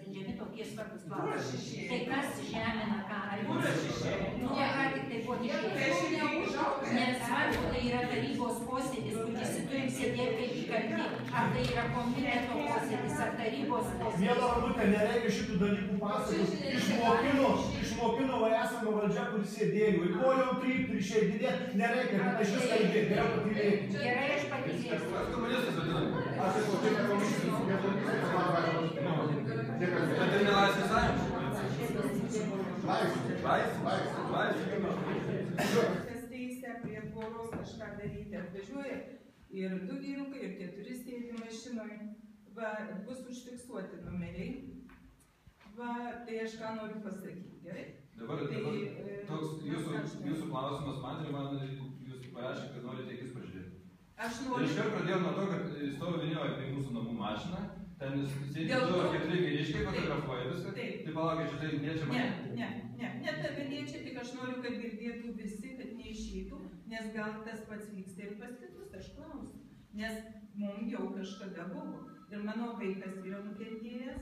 sprendžiami tokie svarbus klausimai. Tai kas žemina ką? Nu, ką tik tai buvo tikėjimas. Nesvarbu, tai yra tarybos posėdis, kur visi turim sėdėti kaip įkalti. Ar tai yra komiteto posėdis, ar tarybos posėdis. Miela Ramutė, nereikia šitų dalykų pasakos. Išmokino esamo valdžia, kur sėdėjo. Ir buvo jau trypti ir išeidinėti. Nereikia, kad aš jūs kalbėti. Geriau patylėti. Gerai, aš patylėsiu. Aš esu tik komisijos. Tai ne laisvės Kas teisę prie tvoros kažką daryti, atvažiuoja ir 2 vyrukai, ir 4 sėdi mašinoje. Va, bus užfiksuoti numeriai. Va, tai aš ką noriu pasakyti, gerai? Dabar toks jūsų klausimas man ir man jūs parašė, kad norite akis pažiūrėti. Aš noriu. Ir iškart pradėjau nuo to, kad stovi vienioje prie mūsų namų mašiną, ten sėdi 2 ar 4 vyriškiai, fotografuoja viską. Tai palaukit, šitai liečia mane? Ne tave liečia, tik aš noriu, kad girdėtų visi, kad neišeitų, nes gal tas pats vyksta ir pas kitus, aš klausiu. Nes mums jau kažkada buvo. Ir mano vaikas yra nukentėjęs.